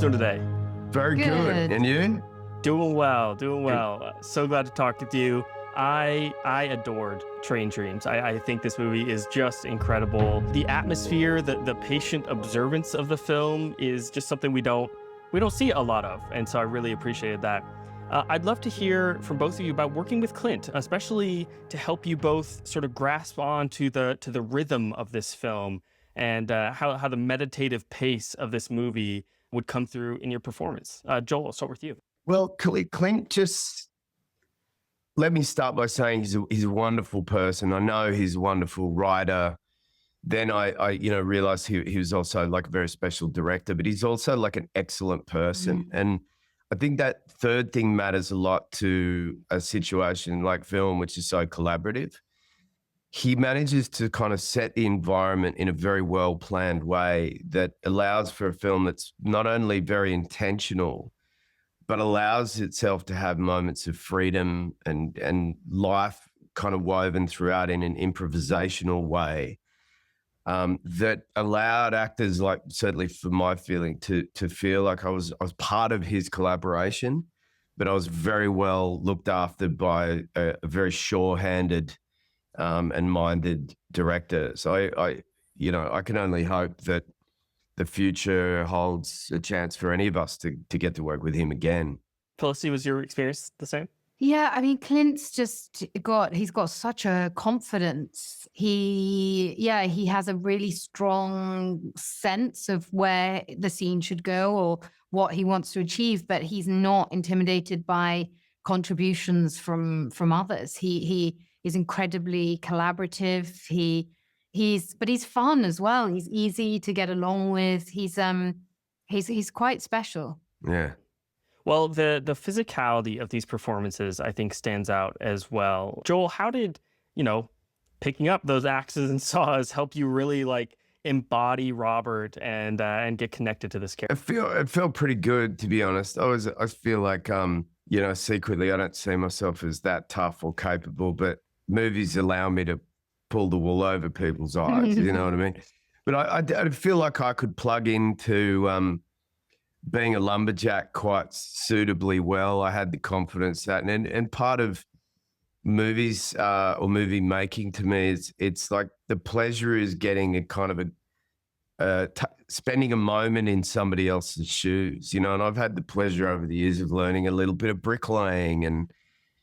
doing today? Very good. And you? Doing well. So glad to talk with you. I adored Train Dreams. I think this movie is just incredible. The atmosphere, the patient observance of the film is just something we don't see a lot of, and so I really appreciated that. I'd love to hear from both of you about working with Clint, especially to help you both sort of grasp on to the rhythm of this film and how the meditative pace of this movie would come through in your performance. Joel, I'll start with you. Well, Clint just, let me start by saying he's a wonderful person. I know he's a wonderful writer. Then I realized he was also like a very special director, but he's also like an excellent person. And I think that third thing matters a lot to a situation like film, which is so collaborative. He manages to kind of set the environment in a very well-planned way that allows for a film that's not only very intentional, but allows itself to have moments of freedom and life kind of woven throughout in an improvisational way. That allowed actors, like certainly for my feeling, to feel like I was part of his collaboration, but I was very well looked after by a very sure-handed and minded director. So I can only hope that the future holds a chance for any of us to get to work with him again. Felicity, was your experience the same? Yeah, I mean, Clint's he's got such a confidence. He has a really strong sense of where the scene should go or what he wants to achieve, but he's not intimidated by contributions from others. He is incredibly collaborative. But he's fun as well. He's easy to get along with. He's quite special. Yeah. Well, the physicality of these performances, I think, stands out as well. Joel, how did, picking up those axes and saws help you really like embody Robert and get connected to this character? It felt pretty good, to be honest. I feel like, secretly I don't see myself as that tough or capable, but movies allow me to pull the wool over people's eyes, you know what I mean? But I feel like I could plug into being a lumberjack quite suitably well. I had the confidence that, and part of movies or movie making to me is it's like the pleasure is getting a kind of spending a moment in somebody else's shoes, and I've had the pleasure over the years of learning a little bit of bricklaying and,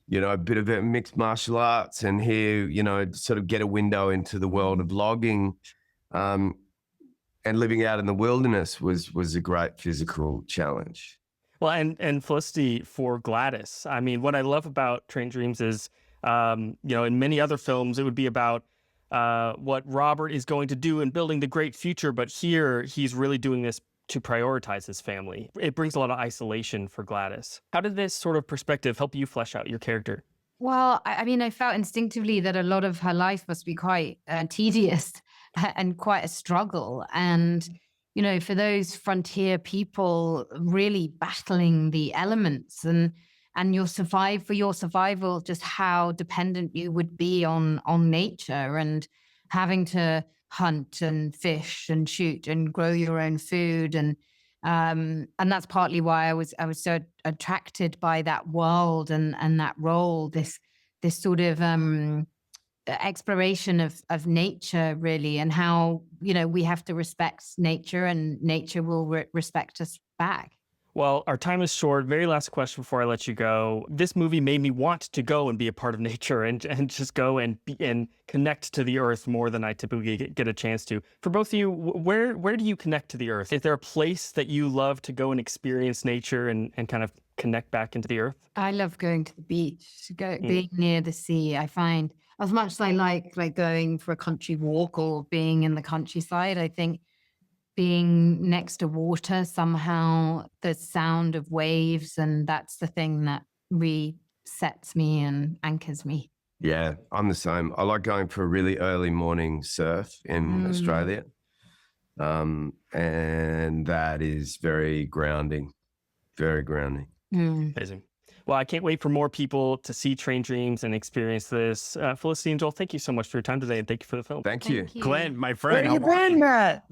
a bit of mixed martial arts, and here, sort of get a window into the world of logging. And living out in the wilderness was a great physical challenge. Well, and Felicity, for Gladys, I mean, what I love about Train Dreams is, in many other films, it would be about what Robert is going to do in building the great future. But here, he's really doing this to prioritize his family. It brings a lot of isolation for Gladys. How did this sort of perspective help you flesh out your character? Well, I mean, I felt instinctively that a lot of her life must be quite tedious and quite a struggle. And, for those frontier people really battling the elements and your survival, just how dependent you would be on nature and having to hunt and fish and shoot and grow your own food. And that's partly why I was so attracted by that world and that role, this sort of exploration of nature, really, and how, we have to respect nature and nature will respect us back. Well, our time is short. Very last question before I let you go. This movie made me want to go and be a part of nature and just go and connect to the earth more than I typically get a chance to. For both of you, where do you connect to the earth? Is there a place that you love to go and experience nature and kind of connect back into the earth? I love going to the beach, being near the sea. I find, as much as I like going for a country walk or being in the countryside, I think being next to water, somehow the sound of waves, and that's the thing that resets me and anchors me. Yeah, I'm the same. I like going for a really early morning surf in Australia. And that is very grounding, very grounding. Amazing. Well, I can't wait for more people to see Train Dreams and experience this. Felicity and Joel, thank you so much for your time today, and thank you for the film. Thank you. Clint, my friend. Where you been, Matt?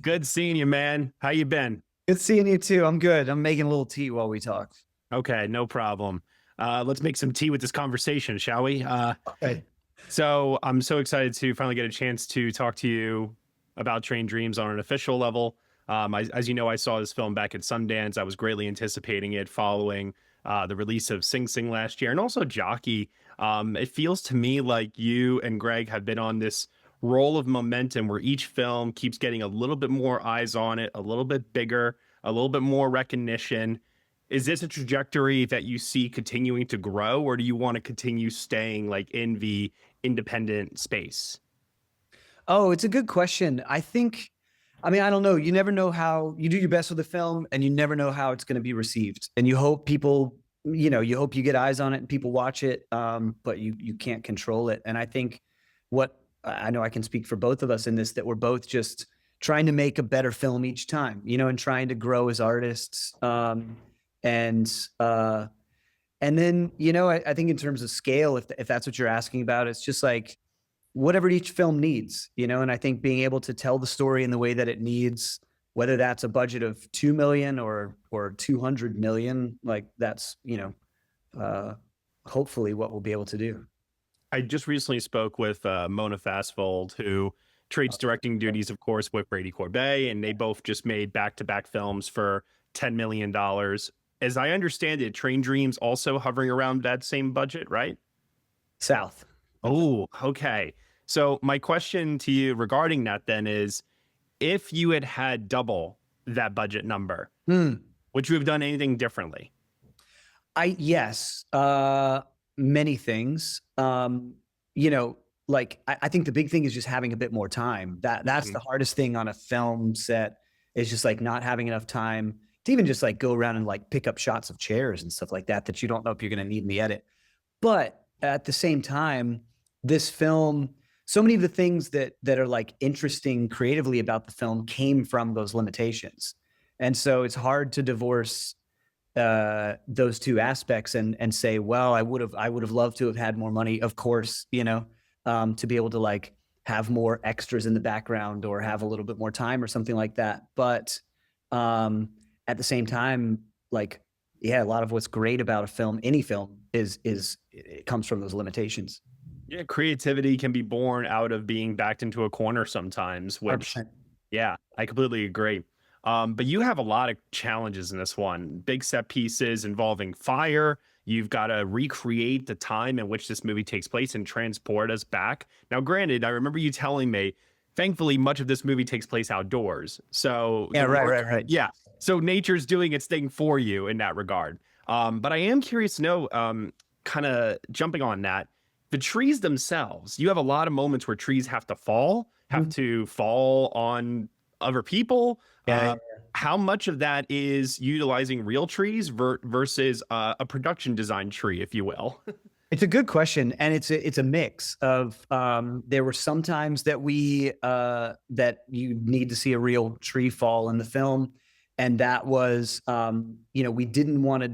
Good seeing you, man. How you been? Good seeing you too. I'm good. I'm making a little tea while we talk. Okay, no problem. Let's make some tea with this conversation, shall we? Okay. So I'm so excited to finally get a chance to talk to you about Train Dreams on an official level. As you know, I saw this film back at Sundance. I was greatly anticipating it following the release of Sing Sing last year, and also Jockey. It feels to me like you and Greg have been on this roll of momentum where each film keeps getting a little bit more eyes on it, a little bit bigger, a little bit more recognition. Is this a trajectory that you see continuing to grow, or do you want to continue staying like in the independent space? Oh, it's a good question. I mean, I don't know. You never know how you do your best with a film, and you never know how it's going to be received. And you hope people, you hope you get eyes on it and people watch it, but you can't control it. And I think what I know, I can speak for both of us in this, that we're both just trying to make a better film each time, and trying to grow as artists. And then, I think in terms of scale, if that's what you're asking about, it's just like whatever each film needs, and I think being able to tell the story in the way that it needs, whether that's a budget of 2 million or 200 million, like that's, hopefully what we'll be able to do. I just recently spoke with Mona Fastfold, who trades directing duties, of course, with Brady Corbet, and they both just made back-to-back films for $10 million. As I understand it, Train Dreams also hovering around that same budget, right? South. Oh, okay. So my question to you regarding that then is, if you had had double that budget number, would you have done anything differently? Yes, many things. Like I think the big thing is just having a bit more time. That's the hardest thing on a film set, is just like not having enough time to even just like go around and like pick up shots of chairs and stuff like that you don't know if you're going to need in the edit. But at the same time, this film, so many of the things that are like interesting creatively about the film came from those limitations. And so it's hard to divorce those two aspects and say, well, I would have loved to have had more money, of course, to be able to like have more extras in the background or have a little bit more time or something like that. But at the same time, like, yeah, a lot of what's great about a film, any film, is it comes from those limitations. Yeah, creativity can be born out of being backed into a corner sometimes, which, 100%. yeah, I completely agree. But you have a lot of challenges in this one. Big set pieces involving fire. You've got to recreate the time in which this movie takes place and transport us back. Now, granted, I remember you telling me, thankfully, much of this movie takes place outdoors. So Yeah, right. Yeah. So nature's doing its thing for you in that regard. But I am curious to know, kind of jumping on that, the trees themselves, you have a lot of moments where trees have to fall on other people. Yeah. How much of that is utilizing real trees versus a production design tree, if you will? It's a good question, and it's a mix of there were some times that that you need to see a real tree fall in the film, and that was we didn't want to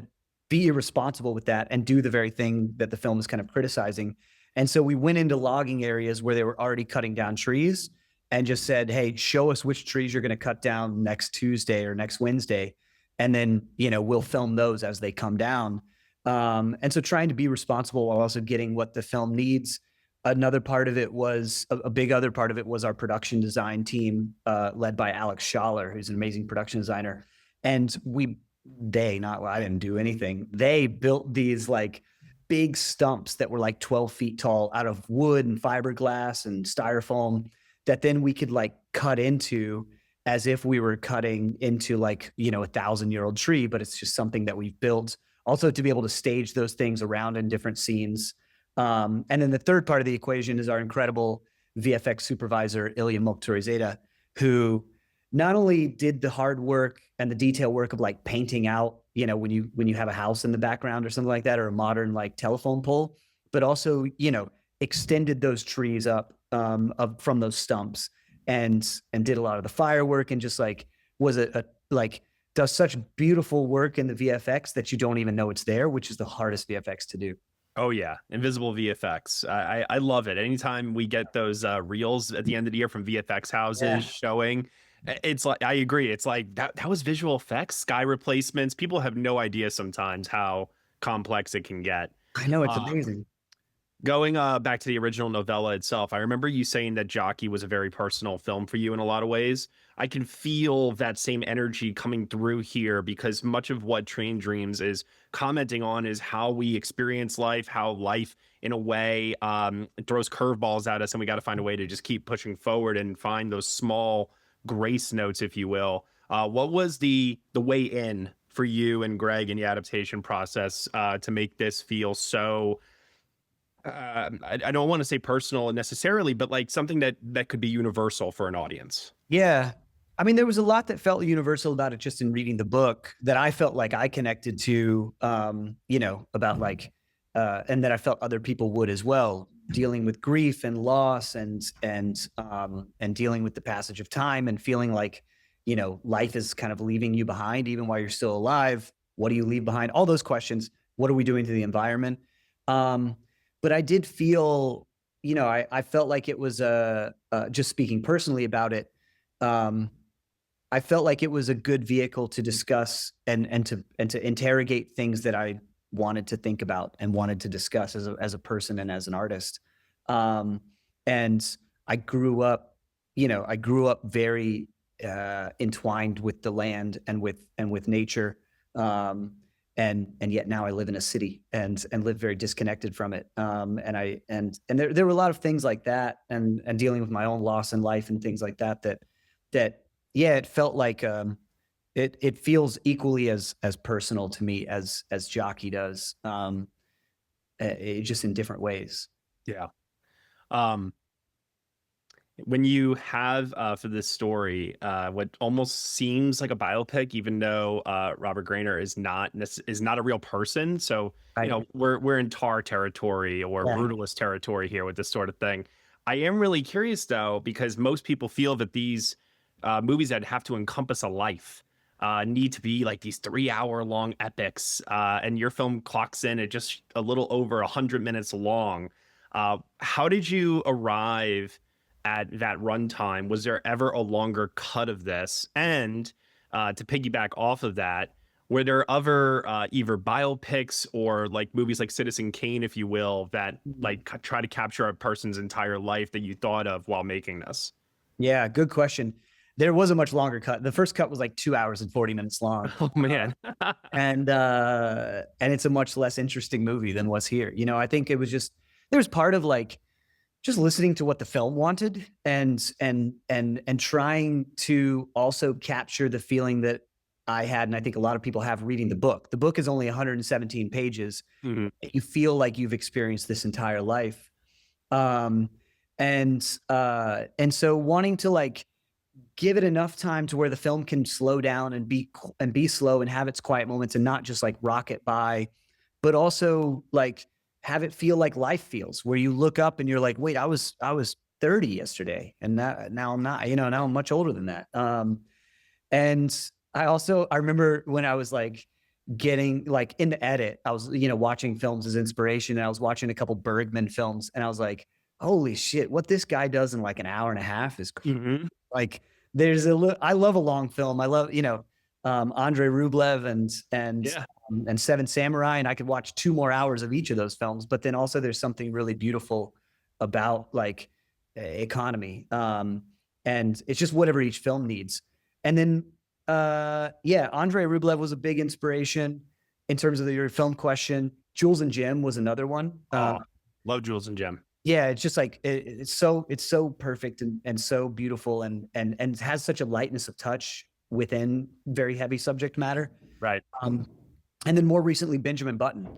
be irresponsible with that and do the very thing that the film is kind of criticizing. And so we went into logging areas where they were already cutting down trees and just said, hey, show us which trees you're going to cut down next Tuesday or next Wednesday. And then, we'll film those as they come down. And so trying to be responsible while also getting what the film needs. Another part of it was, a big other part of it was our production design team, led by Alex Schaller, who's an amazing production designer. And I didn't do anything. They built these like big stumps that were like 12 feet tall out of wood and fiberglass and styrofoam that then we could like cut into as if we were cutting into like, 1,000-year-old tree, but it's just something that we've built also to be able to stage those things around in different scenes. And then the third part of the equation is our incredible VFX supervisor, Ilya Mokhtarizadeh, who not only did the hard work and the detail work of like painting out, when you have a house in the background or something like that, or a modern like telephone pole, but also, extended those trees up from those stumps and did a lot of the firework and just like was does such beautiful work in the VFX that you don't even know it's there, which is the hardest VFX to do. Oh yeah, invisible VFX. I love it. Anytime we get those reels at the end of the year from VFX houses showing It's like, I agree. It's like that was visual effects, sky replacements. People have no idea sometimes how complex it can get. I know, it's Uh, amazing. Going back to the original novella itself, I remember you saying that Jockey was a very personal film for you in a lot of ways. I can feel that same energy coming through here because much of what Train Dreams is commenting on is how we experience life, how life, in a way, throws curveballs at us, and we got to find a way to just keep pushing forward and find those small grace notes, if you will. What was the way in for you and Greg in the adaptation process to make this feel so? I don't want to say personal necessarily, but like something that could be universal for an audience. Yeah. I mean, there was a lot that felt universal about it just in reading the book that I felt like I connected to, about like, and that I felt other people would as well, dealing with grief and loss and dealing with the passage of time and feeling like, life is kind of leaving you behind, even while you're still alive. What do you leave behind? All those questions. What are we doing to the environment? But I did feel, I felt like it was just speaking personally about it. I felt like it was a good vehicle to discuss and to interrogate things that I wanted to think about and wanted to discuss as a person and as an artist. And I grew up, very entwined with the land and with nature. And yet now I live in a city and live very disconnected from it. And there were a lot of things like that and dealing with my own loss in life and things like that yeah, it felt like it feels equally as personal to me as Jockey does, just in different ways. Yeah. Um, when you have for this story, what almost seems like a biopic, even though Robert Grainer is not a real person, so we're in Tar territory or brutalist territory here with this sort of thing. I am really curious though, because most people feel that these movies that have to encompass a life need to be like these 3-hour long epics, and your film clocks in at just a little over 100 minutes long. How did you arrive at that runtime? Was there ever a longer cut of this? And to piggyback off of that, were there other either biopics or like movies like Citizen Kane, if you will, that like try to capture a person's entire life that you thought of while making this? Yeah, good question. There was a much longer cut. The first cut was like 2 hours and 40 minutes long. Oh man. And it's a much less interesting movie than what's here. I think it was just, there's part of like just listening to what the film wanted and trying to also capture the feeling that I had, and I think a lot of people have reading the book. The book is only 117 pages. Mm-hmm. You feel like you've experienced this entire life. And so wanting to like give it enough time to where the film can slow down and be slow and have its quiet moments and not just like rocket by, but also like have it feel like life feels, where you look up and you're like, wait, I was 30 yesterday and now I'm not, now I'm much older than that. And I remember when I was like getting like in the edit, I was, watching films as inspiration, and I was watching a couple Bergman films, and I was like, holy shit, what this guy does in like an hour and a half is Mm-hmm. like, I love a long film. I love, Andrei Rublev and Seven Samurai, and I could watch 2 more hours of each of those films. But then also there's something really beautiful about like economy. And it's just whatever each film needs. And then, Andrei Rublev was a big inspiration in terms of your film question. Jules and Jim was another one. Love Jules and Jim. Yeah, it's just like it's so perfect and so beautiful and has such a lightness of touch within very heavy subject matter. Right. And then more recently, Benjamin Button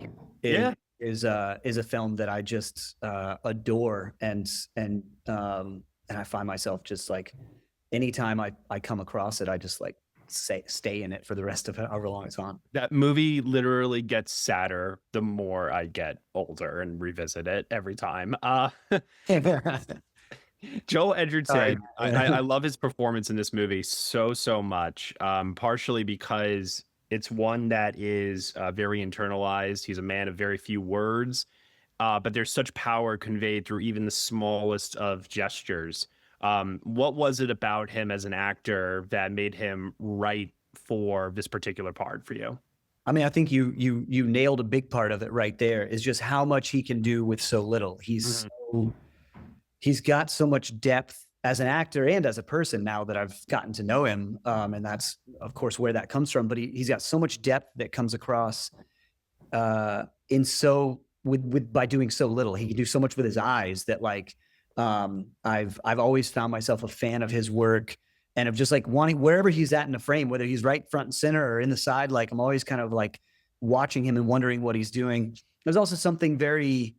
is a film that I just adore, and I find myself just like anytime I come across it, I just like stay in it for the rest of however long it's on. That movie literally gets sadder the more I get older and revisit it every time. Joel Edgerton, I love his performance in this movie so much, partially because it's one that is very internalized. He's a man of very few words, but there's such power conveyed through even the smallest of gestures. What was it about him as an actor that made him right for this particular part for you? I mean, I think you nailed a big part of it right there, is just how much he can do with so little. He's got so much depth as an actor and as a person now that I've gotten to know him. And that's, of course, where that comes from. But he's got so much depth that comes across by doing so little. He can do so much with his eyes that, like, I've always found myself a fan of his work, and of just like wanting, wherever he's at in the frame, whether he's right front and center or in the side, like I'm always kind of like watching him and wondering what he's doing. There's also something very,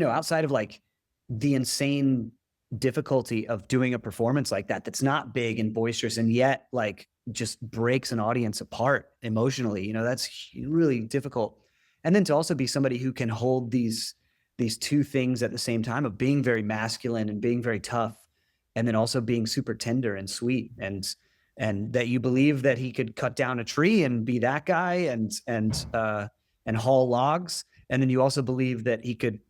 outside of like the insane difficulty of doing a performance like that, that's not big and boisterous and yet like just breaks an audience apart emotionally. That's really difficult. And then to also be somebody who can hold these two things at the same time, of being very masculine and being very tough, and then also being super tender and sweet, and that you believe that he could cut down a tree and be that guy and haul logs, and then you also believe that he could,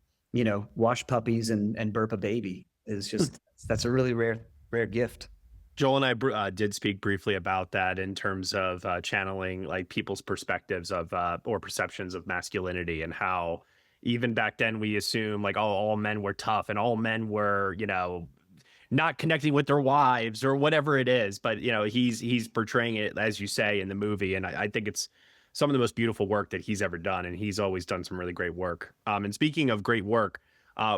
wash puppies and burp a baby, is just that's a really rare gift. Joel and I did speak briefly about that in terms of channeling like people's perspectives of or perceptions of masculinity, and how even back then we assume like, oh, all men were tough and all men were, not connecting with their wives or whatever it is. But, he's portraying it, as you say, in the movie. And I think it's some of the most beautiful work that he's ever done. And he's always done some really great work. And speaking of great work,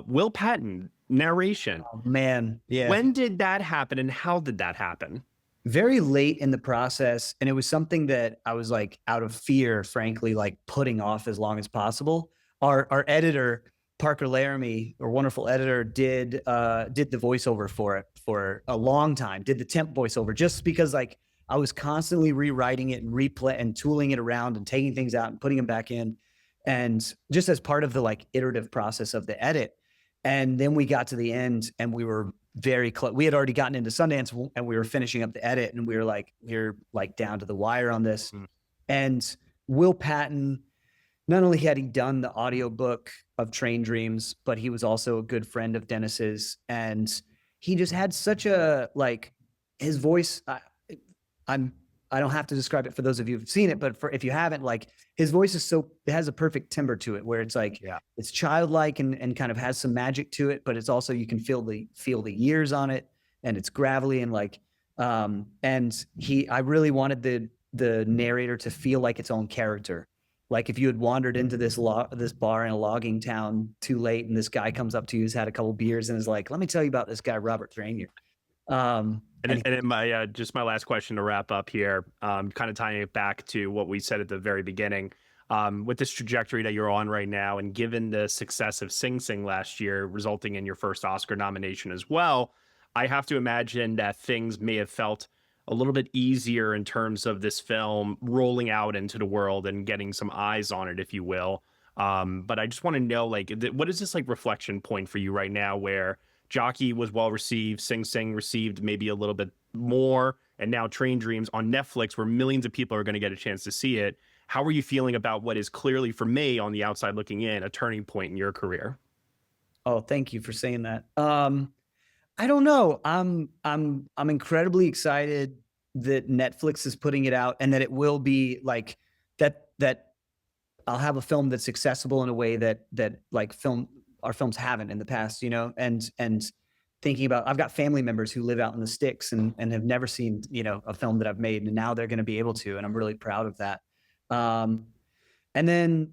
Will Patton, narration. Oh, man. Yeah. When did that happen and how did that happen? Very late in the process. And it was something that I was like, out of fear, frankly, like putting off as long as possible. Our editor, Parker Laramie, our wonderful editor, did the voiceover for it for a long time, did the temp voiceover, just because like I was constantly rewriting it and replay and tooling it around and taking things out and putting them back in. And just as part of the like iterative process of the edit. And then we got to the end and we were very close. We had already gotten into Sundance and we were finishing up the edit, and we were like, we're like down to the wire on this. And Will Patton, not only had he done the audiobook of Train Dreams, but he was also a good friend of Dennis's. And he just had such a, like, his voice, I don't have to describe it for those of you who've seen it, but if you haven't, like, his voice is it has a perfect timbre to it, where it's like, it's childlike and kind of has some magic to it, but it's also, you can feel the years on it, and it's gravelly and like, I really wanted the narrator to feel like its own character. Like if you had wandered into this bar in a logging town too late, and this guy comes up to you, who's had a couple beers, and is like, "Let me tell you about this guy, Robert Trainier." And my my last question to wrap up here, kind of tying it back to what we said at the very beginning, with this trajectory that you're on right now, and given the success of Sing Sing last year, resulting in your first Oscar nomination as well, I have to imagine that things may have felt a little bit easier in terms of this film rolling out into the world and getting some eyes on it, if you will. But I just want to know, like, what is this like reflection point for you right now, where Jockey was well received, Sing Sing received maybe a little bit more, and now Train Dreams on Netflix, where millions of people are going to get a chance to see it. How are you feeling about what is clearly, for me on the outside looking in, a turning point in your career? Oh, thank you for saying that. I don't know. I'm incredibly excited that Netflix is putting it out, and that it will be like that I'll have a film that's accessible in a way that like our films haven't in the past, and thinking about, I've got family members who live out in the sticks and have never seen, a film that I've made, and now they're going to be able to, and I'm really proud of that. And then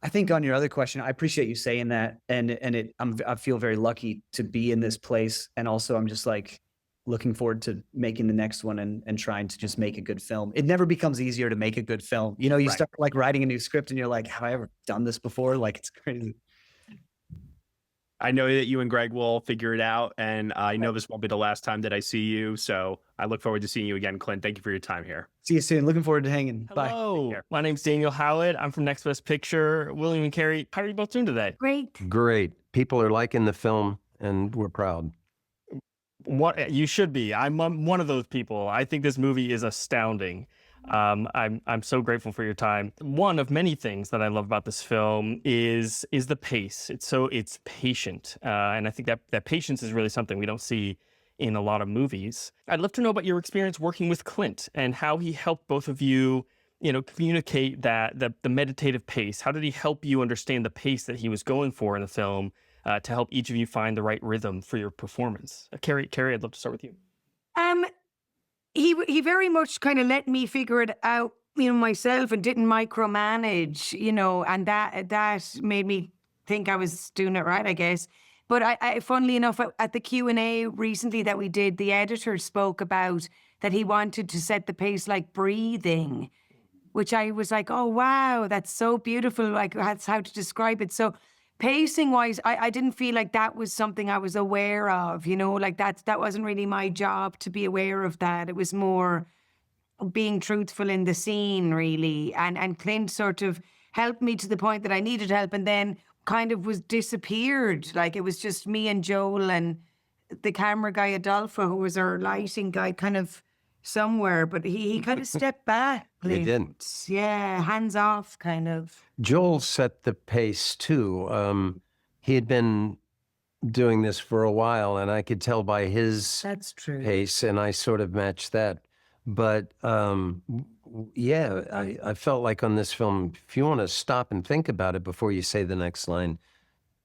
I think on your other question, I appreciate you saying that. And I feel very lucky to be in this place. And also I'm just like looking forward to making the next one and trying to just make a good film. It never becomes easier to make a good film. You Right. start like writing a new script and you're like, have I ever done this before? Like, it's crazy. I know that you and Greg will figure it out, and I know this won't be the last time that I see you. So I look forward to seeing you again, Clint. Thank you for your time here. See you soon. Looking forward to hanging. Bye. Hello, my name's Daniel Howat. I'm from Next Best Picture. William and Kerry, how are you both doing today? Great. People are liking the film, and we're proud. What you should be. I'm one of those people. I think this movie is astounding. I'm so grateful for your time. One of many things that I love about this film is the pace. It's patient, and I think that patience is really something we don't see in a lot of movies. I'd love to know about your experience working with Clint and how he helped both of you, communicate that the meditative pace. How did he help you understand the pace that he was going for in the film to help each of you find the right rhythm for your performance? Kerry, I'd love to start with you. He very much kind of let me figure it out, myself, and didn't micromanage, and that made me think I was doing it right, I guess. But I funnily enough, at the Q&A recently that we did, the editor spoke about that he wanted to set the pace like breathing, which I was like, oh, wow, that's so beautiful. Like, that's how to describe it. So pacing wise, I didn't feel like that was something I was aware of, like that wasn't really my job to be aware of that. It was more being truthful in the scene, really. And Clint sort of helped me to the point that I needed help, and then kind of was disappeared. Like, it was just me and Joel and the camera guy, Adolpho, who was our lighting guy, kind of somewhere, but he kind of stepped back. He did. Yeah, hands off, kind of. Joel set the pace too. He had been doing this for a while, and I could tell by his That's true. pace, and I sort of matched that. But yeah, I felt like on this film, if you want to stop and think about it before you say the next line,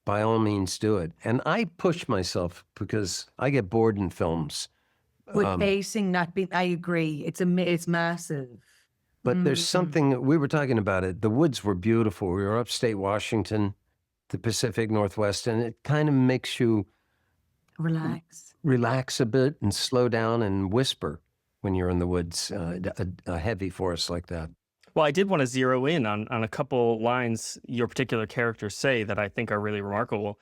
by all means do it. And I push myself because I get bored in films. With pacing not being, I agree. It's massive. But there's something, we were talking about it. The woods were beautiful. We were upstate Washington, the Pacific Northwest, and it kind of makes you relax a bit and slow down and whisper when you're in the woods, a heavy forest like that. Well, I did want to zero in on a couple lines your particular characters say that I think are really remarkable.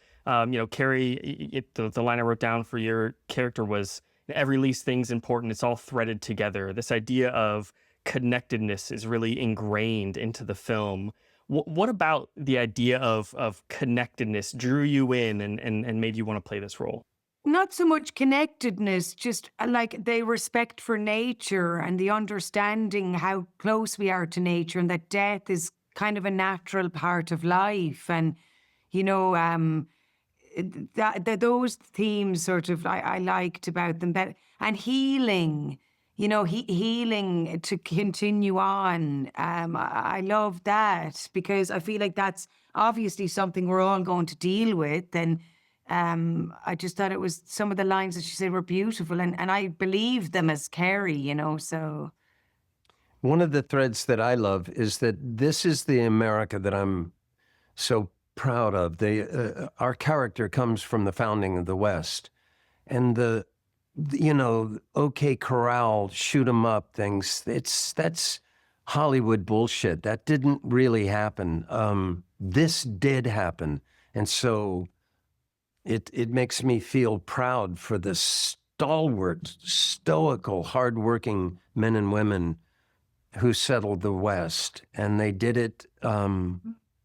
Kerry, the line I wrote down for your character was, every least thing's important. It's all threaded together. This idea of connectedness is really ingrained into the film. What about the idea of connectedness drew you in and made you want to play this role? Not so much connectedness, just like the respect for nature and the understanding how close we are to nature, and that death is kind of a natural part of life. And, those themes sort of I liked about them, that and healing, healing to continue on. I love that because I feel like that's obviously something we're all going to deal with. And I just thought it was, some of the lines that she said were beautiful, and I believed them as Kerry, so. One of the threads that I love is that this is the America that I'm so proud of. Our character comes from the founding of the West, and the OK Corral, shoot 'em up things. That's Hollywood bullshit. That didn't really happen. This did happen, and so it makes me feel proud for the stalwart, stoical, hardworking men and women who settled the West, and they did it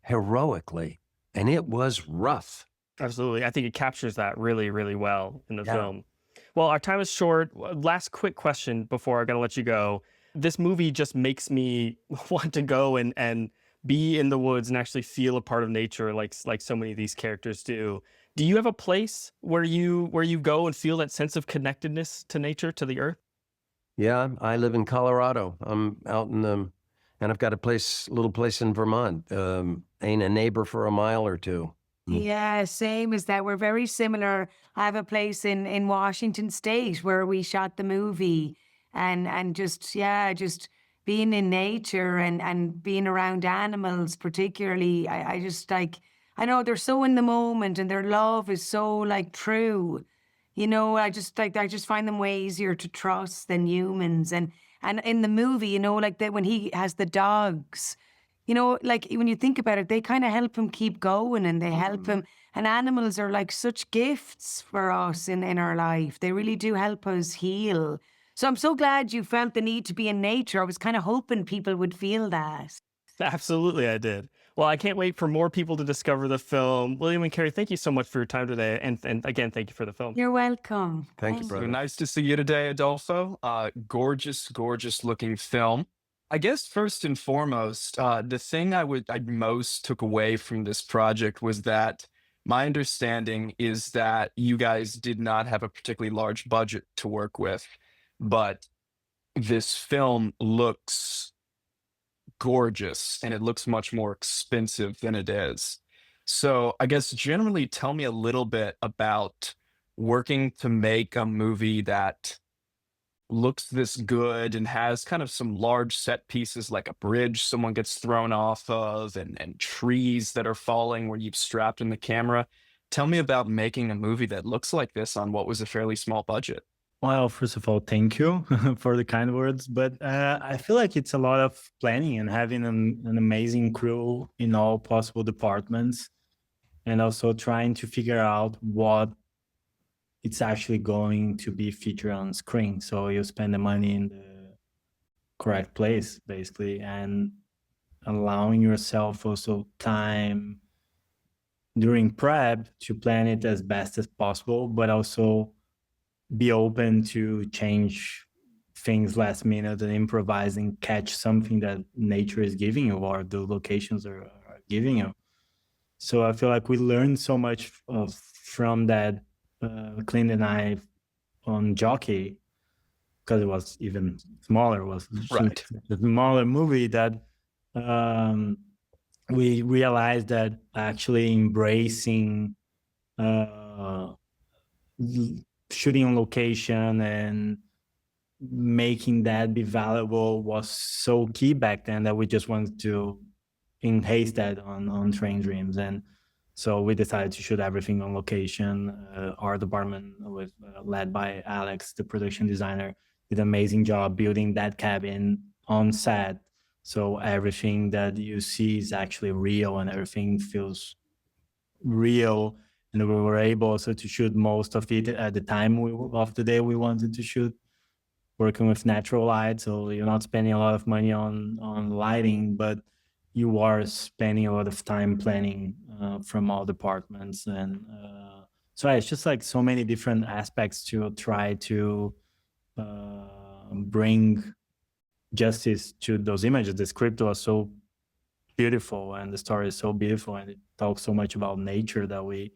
heroically. And it was rough. Absolutely. I think it captures that really, really well in the film. Well, our time is short. Last quick question before I got to let you go. This movie just makes me want to go and be in the woods and actually feel a part of nature like so many of these characters do. Do you have a place where you go and feel that sense of connectedness to nature, to the earth? Yeah, I live in Colorado. I'm out in and I've got a little place in Vermont. Ain't a neighbor for a mile or two. Yeah, same as that. We're very similar. I have a place in Washington State where we shot the movie, and just being in nature and being around animals, particularly. I just like, I know they're so in the moment, and their love is so like true. I just find them way easier to trust than humans. And in the movie, like that when he has the dogs, like when you think about it, they kind of help him keep going, and they help him. And animals are like such gifts for us in our life. They really do help us heal. So I'm so glad you felt the need to be in nature. I was kind of hoping people would feel that. Absolutely, I did. Well, I can't wait for more people to discover the film. William and Kerry, thank you so much for your time today. And again, thank you for the film. You're welcome. Thank you, brother. Nice to see you today, Adolpho. Gorgeous, gorgeous looking film. I guess first and foremost, the thing I most took away from this project was that My understanding is that you guys did not have a particularly large budget to work with, but this film looks gorgeous and it looks much more expensive than it is. So I guess generally tell me a little bit about working to make a movie that looks this good and has kind of some large set pieces like a bridge someone gets thrown off of and trees that are falling where you've strapped in the camera. Tell me about making a movie that looks like this on what was a fairly small budget. Well, first of all, thank you for the kind words. But I feel like it's a lot of planning and having an amazing crew in all possible departments, and also trying to figure out what it's actually going to be featured on screen. So you spend the money in the correct place, basically, and allowing yourself also time during prep to plan it as best as possible, but also be open to change things last minute and improvise and catch something that nature is giving you or the locations are giving you. So I feel like we learned so much from that, Clint and I, on Jockey, because it was even smaller. It was Right. a smaller movie that we realized that actually embracing shooting on location and making that be valuable was so key back then that we just wanted to enhance that on Train Dreams. And so we decided to shoot everything on location. Our department was led by Alex, the production designer, did an amazing job building that cabin on set. So everything that you see is actually real and everything feels real. And we were able also to shoot most of it at the time of the day we wanted to shoot, working with natural light. So you're not spending a lot of money on lighting, but you are spending a lot of time planning from all departments. And so it's just like so many different aspects to try to bring justice to those images. The script was so beautiful and the story is so beautiful and it talks so much about nature that we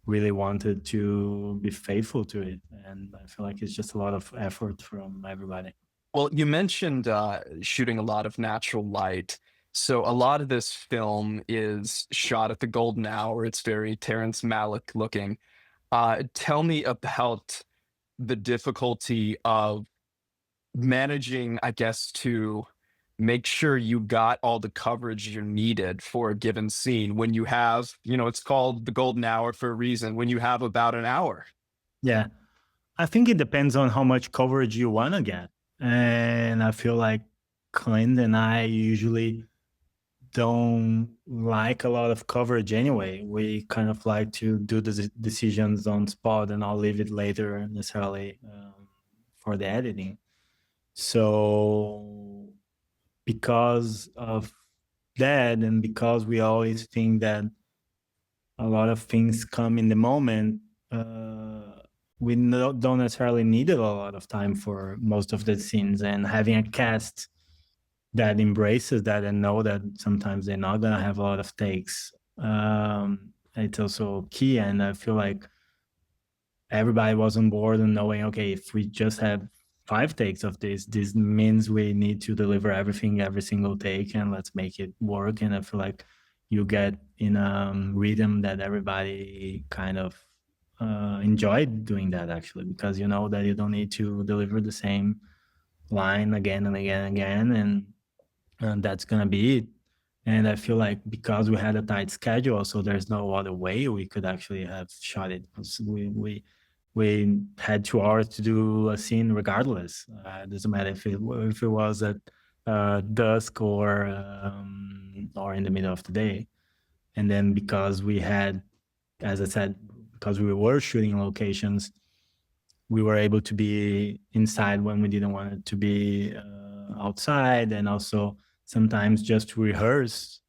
really wanted to be faithful to it. And I feel like it's just a lot of effort from everybody. Well, you mentioned shooting a lot of natural light. So a lot of this film is shot at the golden hour. It's very Terrence Malick looking. Tell me about the difficulty of managing, I guess, to make sure you got all the coverage you needed for a given scene when you have, it's called the golden hour for a reason, when you have about an hour. Yeah. I think it depends on how much coverage you want to get. And I feel like Clint and I usually don't like a lot of coverage anyway. We kind of like to do the decisions on spot and I'll leave it later necessarily for the editing. So because of that and because we always think that a lot of things come in the moment, we don't necessarily need a lot of time for most of the scenes, and having a cast that embraces that and know that sometimes they're not going to have a lot of takes, it's also key. And I feel like everybody was on board and knowing, okay, if we just have 5 takes of this means we need to deliver everything every single take, and let's make it work. And I feel like you get in a rhythm that everybody kind of enjoyed doing that, actually, because you know that you don't need to deliver the same line again and again and again, and that's gonna be it. And I feel like because we had a tight schedule, so there's no other way we could actually have shot it. We had 2 hours to do a scene regardless. It doesn't matter if it was at dusk or in the middle of the day. And then because we had, as I said, because we were shooting locations, we were able to be inside when we didn't want it to be outside, and also sometimes just rehearse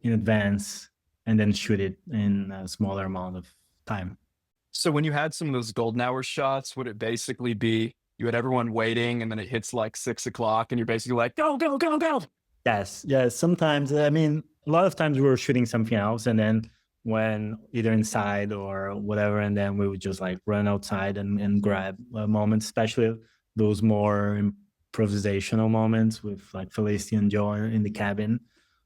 in advance and then shoot it in a smaller amount of time. So when you had some of those golden hour shots, would it basically be you had everyone waiting and then it hits like 6 o'clock and you're basically like, go, go, go, go? Yes. Sometimes, I mean, a lot of times we were shooting something else and then when either inside or whatever, and then we would just like run outside and grab moments, especially those more improvisational moments with like Felicity and Joe in the cabin.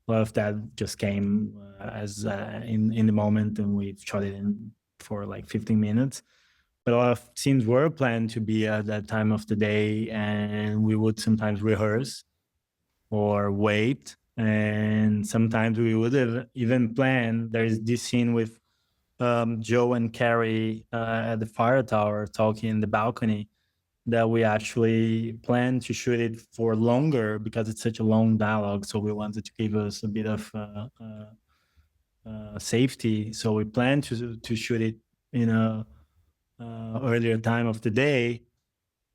A lot of that just came as in the moment, and we shot it in for like 15 minutes. But a lot of scenes were planned to be at that time of the day, and we would sometimes rehearse or wait. And sometimes we would have even planned. There's this scene with Joe and Kerry at the fire tower talking in the balcony that we actually planned to shoot it for longer because it's such a long dialogue. So we wanted to give us a bit of safety. So we planned to shoot it in a earlier time of the day,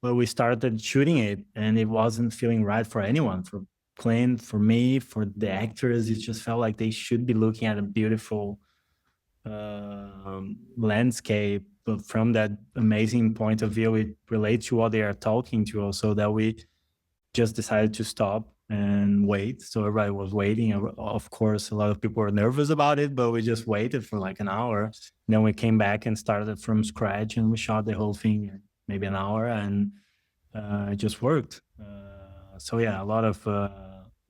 but we started shooting it and it wasn't feeling right for anyone, for Clint, for me, for the actors. It just felt like they should be looking at a beautiful landscape, but from that amazing point of view, it relates to what they are talking to us, so that we just decided to stop and wait. So everybody was waiting. Of course, a lot of people were nervous about it, but we just waited for like an hour. And then we came back and started from scratch, and we shot the whole thing in maybe an hour, and it just worked. So yeah, a lot of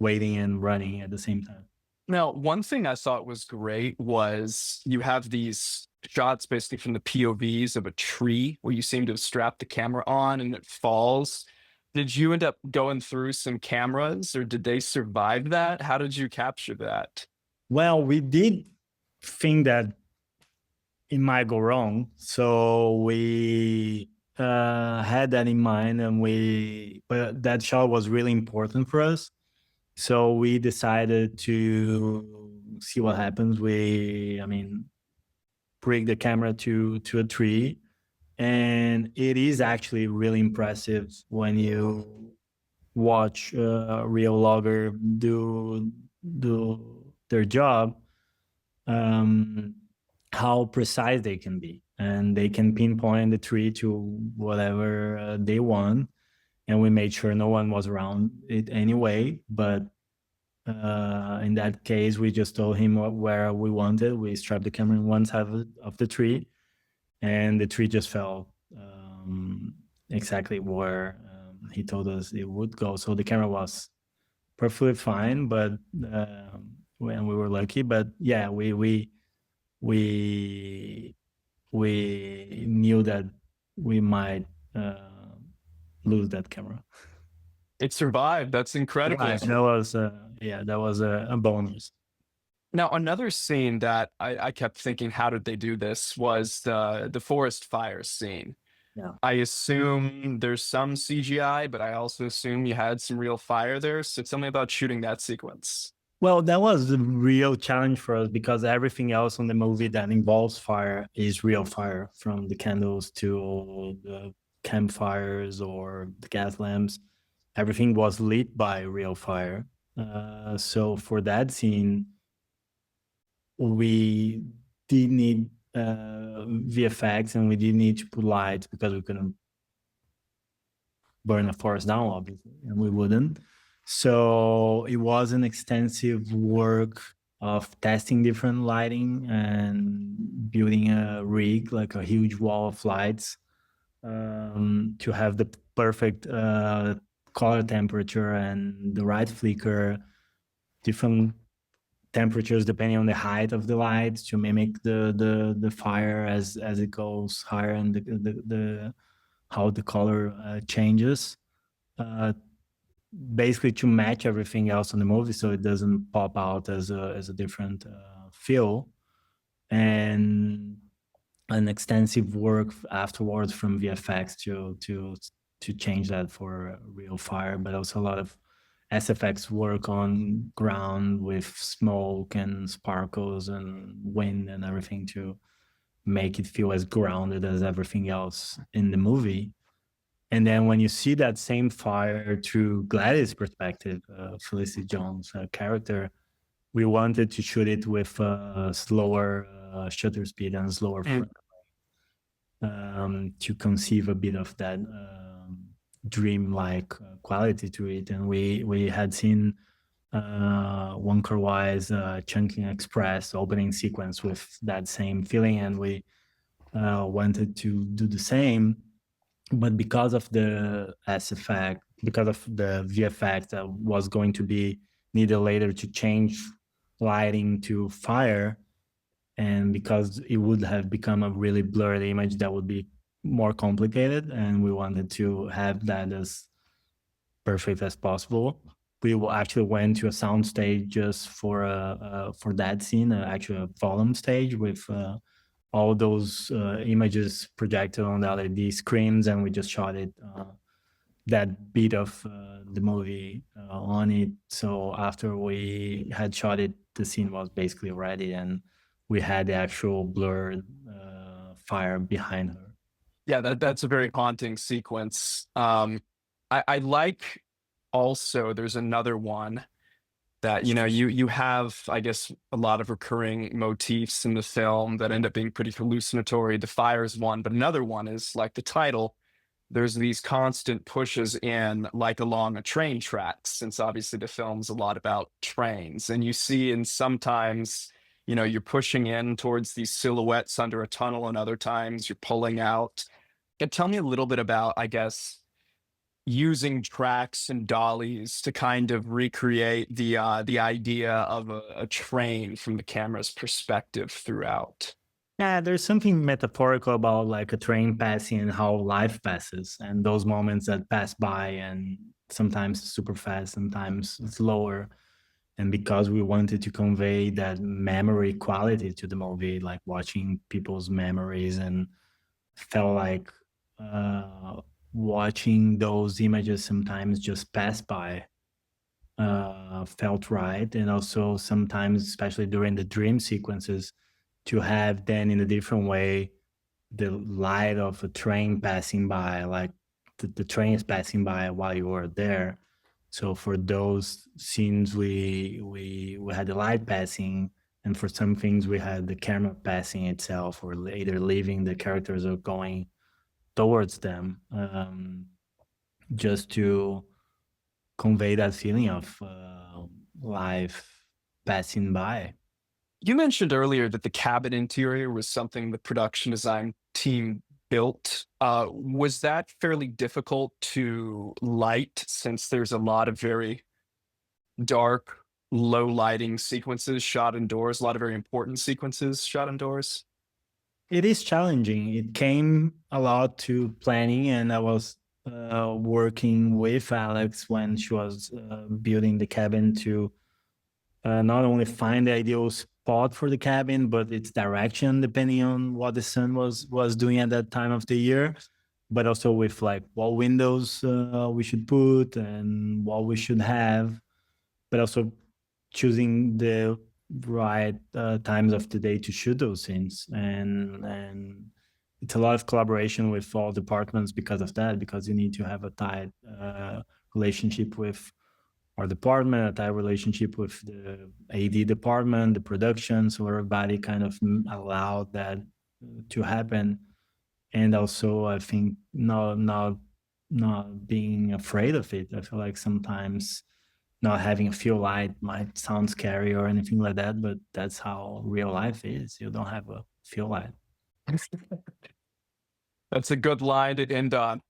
waiting and running at the same time. Now, one thing I thought was great was you have these shots basically from the POVs of a tree where you seem to have strapped the camera on and it falls. Did you end up going through some cameras, or did they survive that? How did you capture that? Well, we did think that it might go wrong. So we had that in mind, and but that shot was really important for us. So we decided to see what happens. Bring the camera to a tree, and it is actually really impressive when you watch a real logger do their job, how precise they can be, and they can pinpoint the tree to whatever they want. And we made sure no one was around it anyway. But in that case, we just told him where we wanted. We strapped the camera on one side of the tree, and the tree just fell exactly where he told us it would go. So the camera was perfectly fine, but when we were lucky. But yeah, we knew that we might lose that camera. It survived. That's incredible. Right. That was a bonus. Now, another scene that I kept thinking, how did they do this, was the forest fire scene. Yeah. I assume there's some CGI, but I also assume you had some real fire there. So tell me about shooting that sequence. Well, that was a real challenge for us because everything else on the movie that involves fire is real fire, from the candles to the campfires or the gas lamps. Everything was lit by real fire. So for that scene, we did need VFX, and we did need to put lights because we couldn't burn a forest down, obviously, and we wouldn't. So it was an extensive work of testing different lighting and building a rig, like a huge wall of lights, to have the perfect color temperature and the right flicker, different temperatures depending on the height of the lights to mimic the fire as it goes higher, and the how the color changes, basically to match everything else on the movie so it doesn't pop out as a different feel. And an extensive work afterwards from VFX to change that for real fire, but also a lot of SFX work on ground with smoke and sparkles and wind and everything to make it feel as grounded as everything else in the movie. And then when you see that same fire through Gladys' perspective, Felicity Jones' character, we wanted to shoot it with slower shutter speed and slower frame to conceive a bit of that dreamlike quality to it. And we had seen Wonka Wise, Chungking Express opening sequence with that same feeling, and we wanted to do the same. But because of the SFX, because of the VFX that was going to be needed later to change lighting to fire, and because it would have become a really blurred image that would be more complicated, and we wanted to have that as perfect as possible, we actually went to a sound stage just for that scene, actually a volume stage with all those images projected on the LED screens, and we just shot it, that bit of the movie on it. So after we had shot it, the scene was basically ready, and we had the actual blurred fire behind her. Yeah, that's a very haunting sequence. I like also, there's another one that, you have, I guess, a lot of recurring motifs in the film that end up being pretty hallucinatory. The fire is one, but another one is like the title. There's these constant pushes in, like along a train tracks, since obviously the film's a lot about trains. And you see, and sometimes, you're pushing in towards these silhouettes under a tunnel, and other times you're pulling out. Tell me a little bit about, I guess, using tracks and dollies to kind of recreate the idea of a train from the camera's perspective throughout. Yeah, there's something metaphorical about like a train passing and how life passes, and those moments that pass by, and sometimes super fast, sometimes slower. And because we wanted to convey that memory quality to the movie, like watching people's memories, and felt like watching those images sometimes just pass by, felt right. And also sometimes, especially during the dream sequences, to have then in a different way the light of a train passing by, like the train is passing by while you were there. So for those scenes, we had the light passing, and for some things we had the camera passing itself, or either leaving the characters or going towards them, just to convey that feeling of life passing by. You mentioned earlier that the cabin interior was something the production design team built. Was that fairly difficult to light, since there's a lot of very dark, low lighting sequences shot indoors, a lot of very important sequences shot indoors? It is challenging. It came a lot to planning, and I was working with Alex when she was building the cabin to not only find the ideal spot for the cabin, but its direction, depending on what the sun was doing at that time of the year, but also with like what windows we should put and what we should have, but also choosing the right times of the day to shoot those scenes. And it's a lot of collaboration with all departments because of that, because you need to have a tight relationship with our department, a tight relationship with the AD department, the production, so everybody kind of allowed that to happen. And also, I think not being afraid of it. I feel like sometimes not having a field light might sound scary or anything like that, but that's how real life is. You don't have a field light. That's a good line to end on.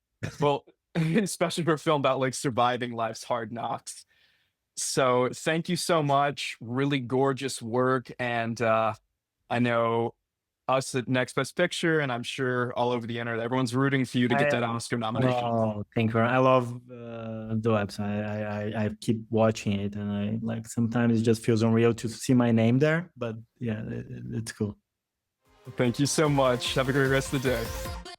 Well, especially for a film about like surviving life's hard knocks. So thank you so much. Really gorgeous work. And I know us at Next Best Picture, and I'm sure all over the internet, everyone's rooting for you to get that Oscar nomination. Oh, thank you. I love the website. I keep watching it, and I like sometimes it just feels unreal to see my name there. But yeah, it's cool. Thank you so much. Have a great rest of the day.